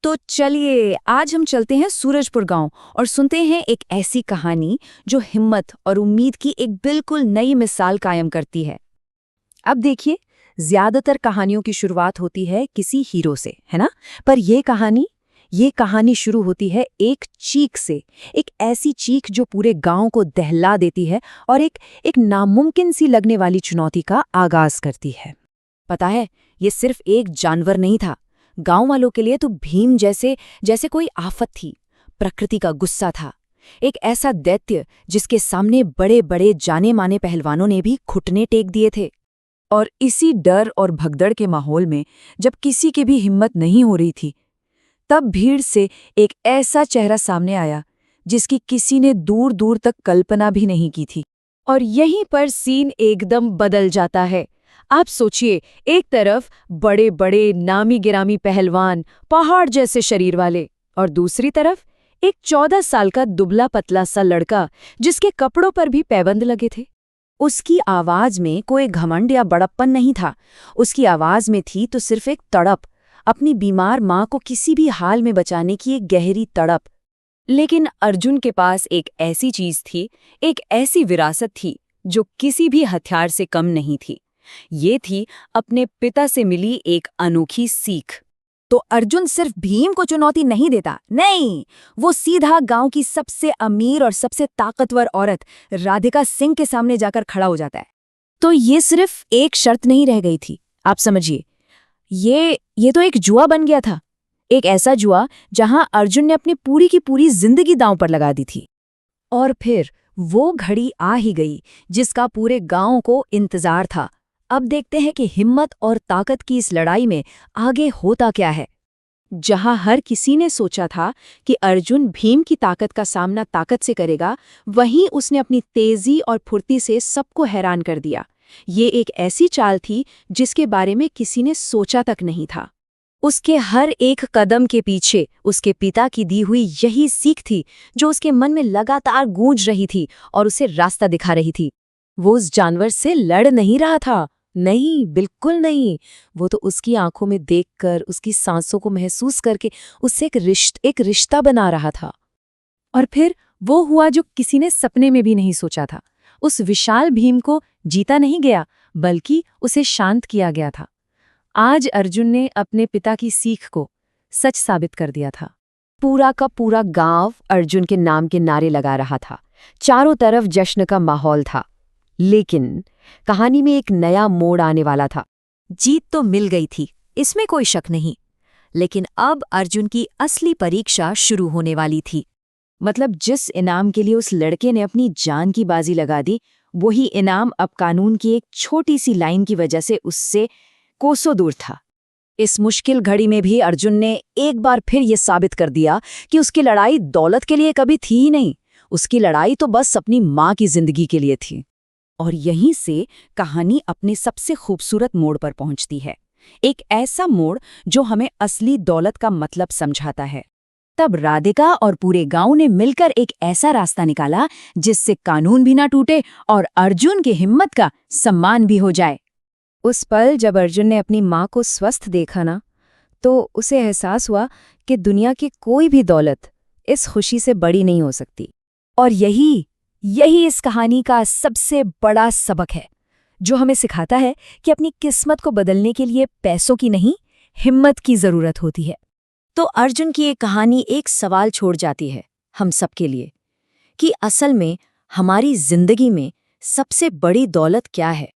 तो चलिए आज हम चलते हैं सूरजपुर गांव और सुनते हैं एक ऐसी कहानी जो हिम्मत और उम्मीद की एक बिल्कुल नई मिसाल कायम करती है। अब देखिए, ज्यादातर कहानियों की शुरुआत होती है किसी हीरो से, है ना? पर ये कहानी शुरू होती है एक चीख से। एक ऐसी चीख जो पूरे गांव को दहला देती है और एक नामुमकिन सी लगने वाली चुनौती का आगाज करती है। पता है, ये सिर्फ एक जानवर नहीं था। गांव वालों के लिए तो भीम जैसे कोई आफत थी, प्रकृति का गुस्सा था। एक ऐसा दैत्य जिसके सामने बड़े बड़े जाने माने पहलवानों ने भी घुटने टेक दिए थे। और इसी डर और भगदड़ के माहौल में जब किसी की भी हिम्मत नहीं हो रही थी, तब भीड़ से एक ऐसा चेहरा सामने आया जिसकी किसी ने दूर दूर तक कल्पना भी नहीं की थी। और यहीं पर सीन एकदम बदल जाता है। आप सोचिए, एक तरफ बड़े बड़े नामी गिरामी पहलवान, पहाड़ जैसे शरीर वाले, और दूसरी तरफ एक 14 साल का दुबला पतला सा लड़का जिसके कपड़ों पर भी पैबंद लगे थे। उसकी आवाज में कोई घमंड या बड़प्पन नहीं था। उसकी आवाज में थी तो सिर्फ एक तड़प, अपनी बीमार माँ को किसी भी हाल में बचाने की एक गहरी तड़प। लेकिन अर्जुन के पास एक ऐसी चीज थी, एक ऐसी विरासत थी जो किसी भी हथियार से कम नहीं थी। ये थी अपने पिता से मिली एक अनोखी सीख। तो अर्जुन सिर्फ भीम को चुनौती नहीं देता, नहीं, वो सीधा गांव की सबसे अमीर और सबसे ताकतवर औरत राधिका सिंह के सामने जाकर खड़ा हो जाता है। तो ये सिर्फ एक शर्त नहीं रह गई थी, आप समझिए, ये तो एक जुआ बन गया था। एक ऐसा जुआ जहां अर्जुन ने अपनी पूरी की पूरी जिंदगी दांव पर लगा दी थी। और फिर वो घड़ी आ ही गई जिसका पूरे गांव को इंतजार था। अब देखते हैं कि हिम्मत और ताकत की इस लड़ाई में आगे होता क्या है। जहां हर किसी ने सोचा था कि अर्जुन भीम की ताकत का सामना ताकत से करेगा, वहीं उसने अपनी तेजी और फुर्ती से सबको हैरान कर दिया। ये एक ऐसी चाल थी जिसके बारे में किसी ने सोचा तक नहीं था। उसके हर एक कदम के पीछे उसके पिता की दी हुई यही सीख थी जो उसके मन में लगातार गूंज रही थी और उसे रास्ता दिखा रही थी। वो उस जानवर से लड़ नहीं रहा था, नहीं, बिल्कुल नहीं। वो तो उसकी आंखों में देखकर, उसकी सांसों को महसूस करके उससे एक रिश्ता बना रहा था। और फिर वो हुआ जो किसी ने सपने में भी नहीं सोचा था। उस विशाल भीम को जीता नहीं गया, बल्कि उसे शांत किया गया था। आज अर्जुन ने अपने पिता की सीख को सच साबित कर दिया था। पूरा का पूरा गांव अर्जुन के नाम के नारे लगा रहा था। चारों तरफ जश्न का माहौल था। लेकिन कहानी में एक नया मोड़ आने वाला था। जीत तो मिल गई थी, इसमें कोई शक नहीं, लेकिन अब अर्जुन की असली परीक्षा शुरू होने वाली थी। मतलब जिस इनाम के लिए उस लड़के ने अपनी जान की बाजी लगा दी, वही इनाम अब कानून की एक छोटी सी लाइन की वजह से उससे कोसों दूर था। इस मुश्किल घड़ी में भी अर्जुन ने एक बार फिर ये साबित कर दिया कि उसकी लड़ाई दौलत के लिए कभी थी ही नहीं। उसकी लड़ाई तो बस अपनी माँ की जिंदगी के लिए थी। और यहीं से कहानी अपने सबसे खूबसूरत मोड़ पर पहुंचती है। एक ऐसा मोड़ जो हमें असली दौलत का मतलब समझाता है। तब राधिका और पूरे गांव ने मिलकर एक ऐसा रास्ता निकाला जिससे कानून भी ना टूटे और अर्जुन की हिम्मत का सम्मान भी हो जाए। उस पल जब अर्जुन ने अपनी माँ को स्वस्थ देखा ना, तो उसे एहसास हुआ कि दुनिया की कोई भी दौलत इस खुशी से बड़ी नहीं हो सकती। और यही इस कहानी का सबसे बड़ा सबक है, जो हमें सिखाता है कि अपनी किस्मत को बदलने के लिए पैसों की नहीं, हिम्मत की जरूरत होती है। तो अर्जुन की ये कहानी एक सवाल छोड़ जाती है हम सबके लिए, कि असल में हमारी जिंदगी में सबसे बड़ी दौलत क्या है।